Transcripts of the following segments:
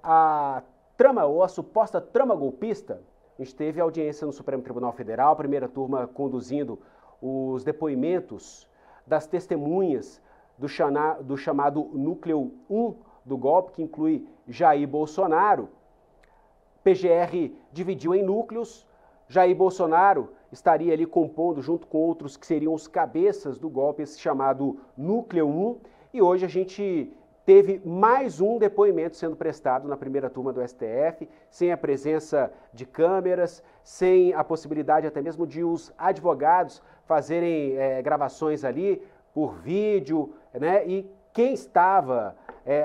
a trama ou a suposta trama golpista. A gente teve audiência no Supremo Tribunal Federal, a primeira turma conduzindo os depoimentos das testemunhas do chamado Núcleo 1 do golpe, que inclui Jair Bolsonaro. PGR dividiu em núcleos. Jair Bolsonaro estaria ali compondo, junto com outros que seriam os cabeças do golpe, esse chamado Núcleo 1. E hoje a gente teve mais um depoimento sendo prestado na primeira turma do STF, sem a presença de câmeras, sem a possibilidade até mesmo de os advogados fazerem gravações ali por vídeo, né? E quem estava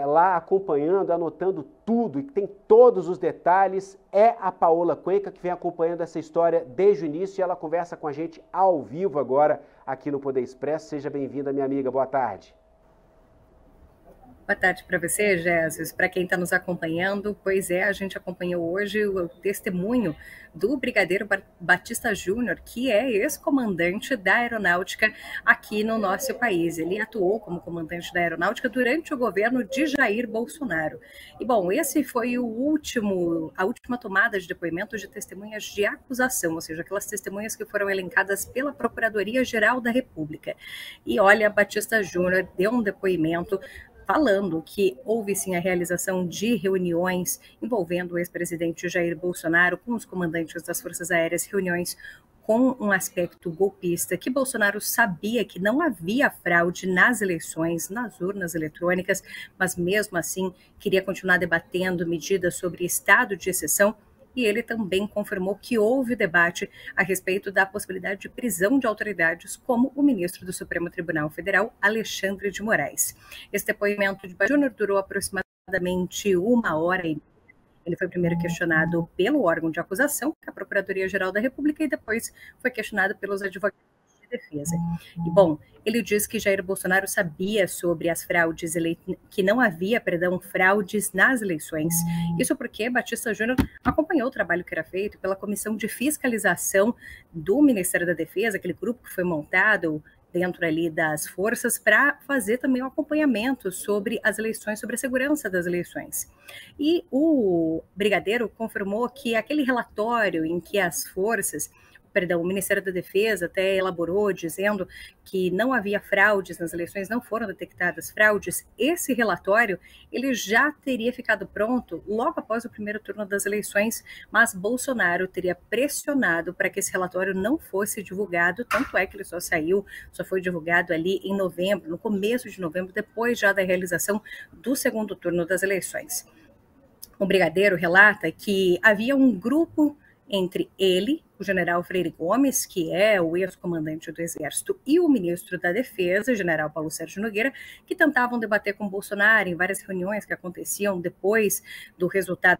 lá acompanhando, anotando tudo e que tem todos os detalhes é a Paola Cuenca, que vem acompanhando essa história desde o início, e ela conversa com a gente ao vivo agora aqui no Poder Expresso. Seja bem-vinda, minha amiga. Boa tarde. Boa tarde para você, Jesus. Para quem está nos acompanhando, pois é, a gente acompanhou hoje o testemunho do Brigadeiro Batista Júnior, que é ex-comandante da Aeronáutica aqui no nosso país. Ele atuou como comandante da Aeronáutica durante o governo de Jair Bolsonaro. E, bom, esse foi a última tomada de depoimento de testemunhas de acusação, ou seja, aquelas testemunhas que foram elencadas pela Procuradoria-Geral da República. E, olha, Batista Júnior deu um depoimento falando que houve sim a realização de reuniões envolvendo o ex-presidente Jair Bolsonaro com os comandantes das Forças Aéreas, reuniões com um aspecto golpista, que Bolsonaro sabia que não havia fraude nas eleições, nas urnas eletrônicas, mas mesmo assim queria continuar debatendo medidas sobre estado de exceção. E ele também confirmou que houve debate a respeito da possibilidade de prisão de autoridades, como o ministro do Supremo Tribunal Federal, Alexandre de Moraes. Esse depoimento de Júnior durou aproximadamente 1 hora e meia. Ele foi primeiro questionado pelo órgão de acusação, que é a Procuradoria-Geral da República, e depois foi questionado pelos advogados de defesa. E, bom, ele diz que Jair Bolsonaro sabia sobre as fraudes, que não havia, fraudes nas eleições. Isso porque Batista Júnior acompanhou o trabalho que era feito pela Comissão de Fiscalização do Ministério da Defesa, aquele grupo que foi montado dentro ali das forças para fazer também um acompanhamento sobre as eleições, sobre a segurança das eleições. E o Brigadeiro confirmou que aquele relatório em que as forças, o Ministério da Defesa até elaborou dizendo que não havia fraudes nas eleições, não foram detectadas fraudes, esse relatório ele já teria ficado pronto logo após o primeiro turno das eleições, mas Bolsonaro teria pressionado para que esse relatório não fosse divulgado, tanto é que ele só foi divulgado ali em novembro, no começo de novembro, depois já da realização do segundo turno das eleições. O Brigadeiro relata que havia um grupo entre ele, o general Freire Gomes, que é o ex-comandante do Exército, e o ministro da Defesa, general Paulo Sérgio Nogueira, que tentavam debater com Bolsonaro em várias reuniões que aconteciam depois do resultado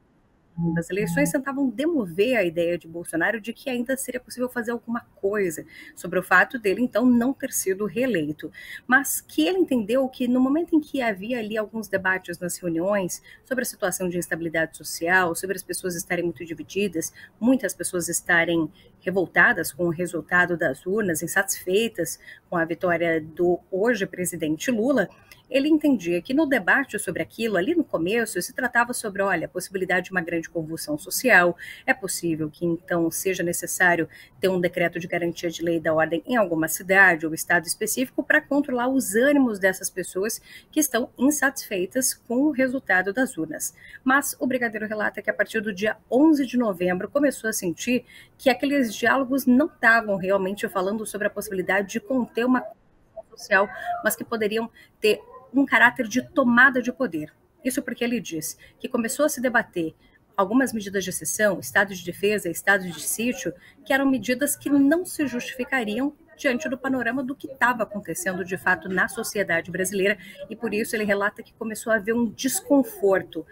das eleições, tentavam demover a ideia de Bolsonaro de que ainda seria possível fazer alguma coisa sobre o fato dele, então, não ter sido reeleito. Mas que ele entendeu que no momento em que havia ali alguns debates nas reuniões sobre a situação de instabilidade social, sobre as pessoas estarem muito divididas, muitas pessoas estarem revoltadas com o resultado das urnas, insatisfeitas com a vitória do hoje presidente Lula, ele entendia que no debate sobre aquilo, ali no começo, se tratava sobre, olha, a possibilidade de uma grande convulsão social, é possível que então seja necessário ter um decreto de garantia de lei da ordem em alguma cidade ou estado específico para controlar os ânimos dessas pessoas que estão insatisfeitas com o resultado das urnas. Mas o Brigadeiro relata que a partir do dia 11 de novembro começou a sentir que aqueles diálogos não estavam realmente falando sobre a possibilidade de conter uma convulsão social, mas que poderiam ter um caráter de tomada de poder. Isso porque ele diz que começou a se debater algumas medidas de exceção, estado de defesa, estado de sítio, que eram medidas que não se justificariam diante do panorama do que estava acontecendo de fato na sociedade brasileira, e por isso ele relata que começou a haver um desconforto,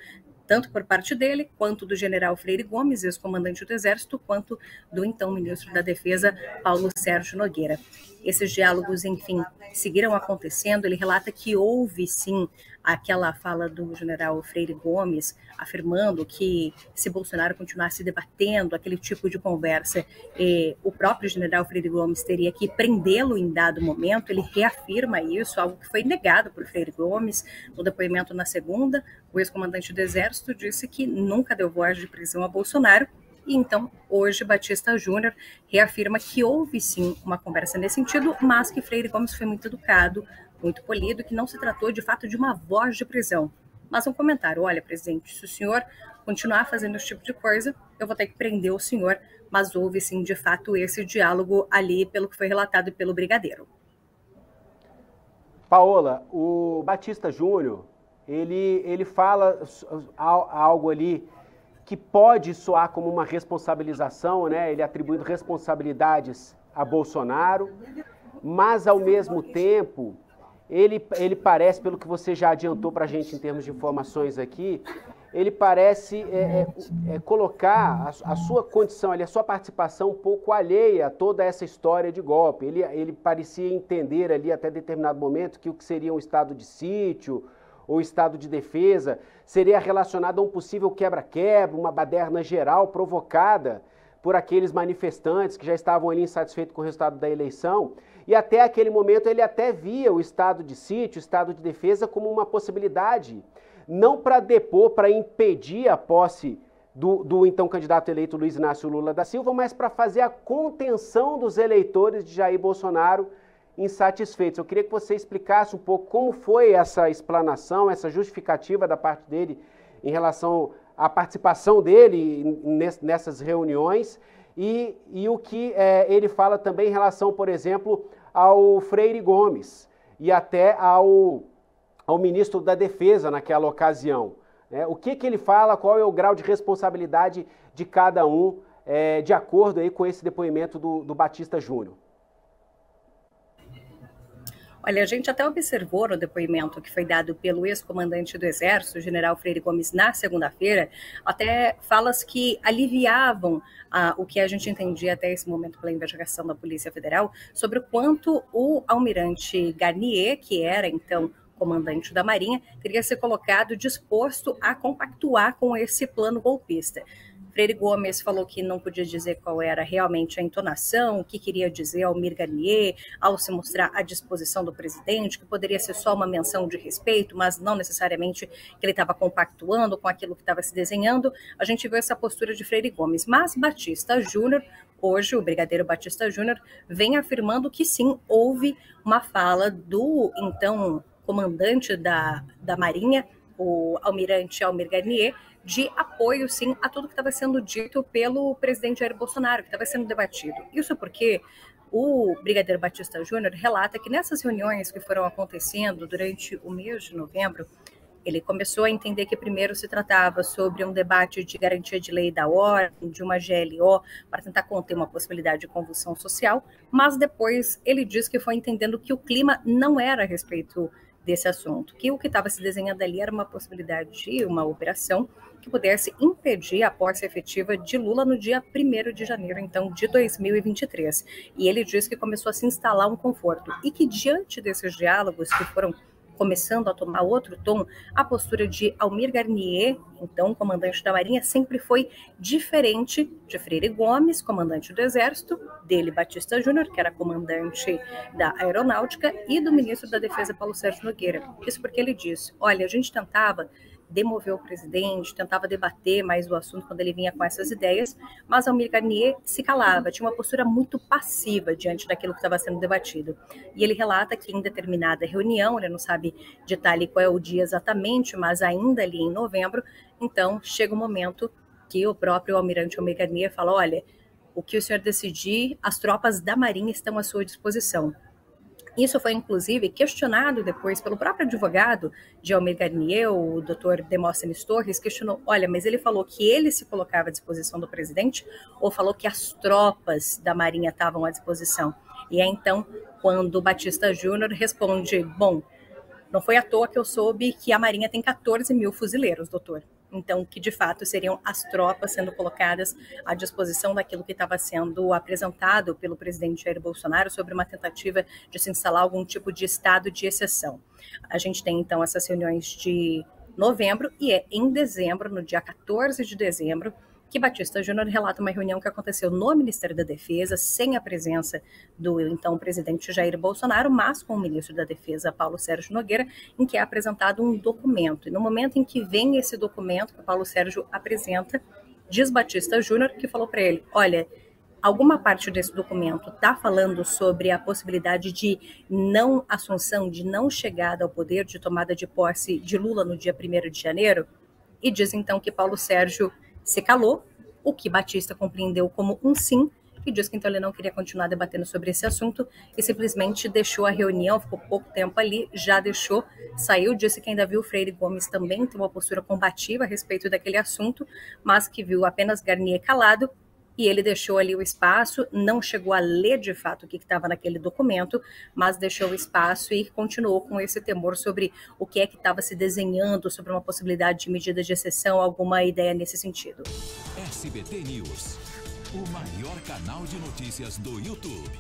tanto por parte dele, quanto do general Freire Gomes, ex-comandante do Exército, quanto do então ministro da Defesa, Paulo Sérgio Nogueira. esses diálogos, enfim, seguiram acontecendo. Ele relata que houve, sim, aquela fala do general Freire Gomes, afirmando que se Bolsonaro continuasse debatendo aquele tipo de conversa, o próprio general Freire Gomes teria que prendê-lo em dado momento. Ele reafirma isso, algo que foi negado por Freire Gomes no depoimento na segunda. O ex-comandante do Exército disse que nunca deu voz de prisão a Bolsonaro. E então, hoje, Batista Júnior reafirma que houve sim uma conversa nesse sentido, mas que Freire Gomes foi muito educado, muito polido, que não se tratou de fato de uma voz de prisão. Mas um comentário: olha, presidente, se o senhor continuar fazendo esse tipo de coisa, eu vou ter que prender o senhor. Mas houve sim, de fato, esse diálogo ali, pelo que foi relatado pelo brigadeiro. Paola, o Batista Júnior, ele fala algo ali que pode soar como uma responsabilização, né? Ele atribuindo responsabilidades a Bolsonaro, mas ao mesmo tempo, ele parece, pelo que você já adiantou para a gente em termos de informações aqui, ele parece colocar a sua condição, a sua participação um pouco alheia a toda essa história de golpe. Ele parecia entender ali até determinado momento que o que seria um estado de sítio ou estado de defesa seria relacionado a um possível quebra-quebra, uma baderna geral provocada por aqueles manifestantes que já estavam ali insatisfeitos com o resultado da eleição. E até aquele momento ele até via o estado de sítio, o estado de defesa como uma possibilidade, não para depor, para impedir a posse do então candidato eleito Luiz Inácio Lula da Silva, mas para fazer a contenção dos eleitores de Jair Bolsonaro insatisfeitos. Eu queria que você explicasse um pouco como foi essa explanação, essa justificativa da parte dele em relação à participação dele nessas reuniões e o que ele fala também em relação, por exemplo, ao Freire Gomes e até ao ministro da Defesa naquela ocasião. O que ele fala, qual é o grau de responsabilidade de cada um, de acordo aí com esse depoimento do Batista Júnior? Olha, a gente até observou no depoimento que foi dado pelo ex-comandante do Exército, o general Freire Gomes, na segunda-feira, até falas que aliviavam o que a gente entendia até esse momento pela investigação da Polícia Federal, sobre o quanto o almirante Garnier, que era então comandante da Marinha, teria se colocado disposto a compactuar com esse plano golpista. Freire Gomes falou que não podia dizer qual era realmente a entonação, o que queria dizer Almir Garnier ao se mostrar à disposição do presidente, que poderia ser só uma menção de respeito, mas não necessariamente que ele estava compactuando com aquilo que estava se desenhando. A gente viu essa postura de Freire Gomes, mas Batista Júnior, hoje o brigadeiro Batista Júnior, vem afirmando que sim, houve uma fala do então comandante da Marinha, o almirante Almir Garnier, de apoio, sim, a tudo que estava sendo dito pelo presidente Jair Bolsonaro, que estava sendo debatido. Isso porque o brigadeiro Batista Júnior relata que nessas reuniões que foram acontecendo durante o mês de novembro, ele começou a entender que primeiro se tratava sobre um debate de garantia de lei da ordem, de uma GLO, para tentar conter uma possibilidade de convulsão social, mas depois ele diz que foi entendendo que o clima não era a respeito desse assunto, que o que estava se desenhando ali era uma possibilidade de uma operação que pudesse impedir a posse efetiva de Lula no dia 1º de janeiro, então, de 2023. E ele diz que começou a se instalar um conforto e que, diante desses diálogos que foram começando a tomar outro tom, a postura de Almir Garnier, então comandante da Marinha, sempre foi diferente de Freire Gomes, comandante do Exército, dele Batista Júnior, que era comandante da Aeronáutica, e do ministro da Defesa, Paulo Sérgio Nogueira. Isso porque ele disse, olha, a gente tentava demover o presidente, tentava debater mais o assunto quando ele vinha com essas ideias, mas Almir Garnier se calava, tinha uma postura muito passiva diante daquilo que estava sendo debatido. E ele relata que em determinada reunião, ele não sabe detalhe qual é o dia exatamente, mas ainda ali em novembro, então chega o momento que o próprio almirante Almir Garnier fala, olha, o que o senhor decidir, as tropas da Marinha estão à sua disposição. Isso foi, inclusive, questionado depois pelo próprio advogado de Almir Garnier, o Dr. Demóstenes Torres, questionou, olha, mas ele falou que ele se colocava à disposição do presidente ou falou que as tropas da Marinha estavam à disposição? E é então quando o Batista Júnior responde, bom, Não foi à toa que eu soube que a Marinha tem 14 mil fuzileiros, doutor. Então, que de fato seriam as tropas sendo colocadas à disposição daquilo que estava sendo apresentado pelo presidente Jair Bolsonaro sobre uma tentativa de se instalar algum tipo de estado de exceção. A gente tem, então, essas reuniões de novembro e é em dezembro, no dia 14 de dezembro, que Batista Júnior relata uma reunião que aconteceu no Ministério da Defesa, sem a presença do então presidente Jair Bolsonaro, mas com o ministro da Defesa, Paulo Sérgio Nogueira, em que é apresentado um documento. E no momento em que vem esse documento que o Paulo Sérgio apresenta, diz Batista Júnior que falou para ele, olha, alguma parte desse documento está falando sobre a possibilidade de não assunção, de não chegada ao poder, de tomada de posse de Lula no dia 1º de janeiro? E diz então que Paulo Sérgio se calou, o que Batista compreendeu como um sim, e diz que então ele não queria continuar debatendo sobre esse assunto e simplesmente deixou a reunião, ficou pouco tempo ali, já deixou, saiu, disse que ainda viu Freire Gomes também ter uma postura combativa a respeito daquele assunto, mas que viu apenas Garnier calado, e ele deixou ali o espaço, não chegou a ler de fato o que estava naquele documento, mas deixou o espaço e continuou com esse temor sobre o que é que estava se desenhando, sobre uma possibilidade de medida de exceção, alguma ideia nesse sentido. SBT News, o maior canal de notícias do YouTube.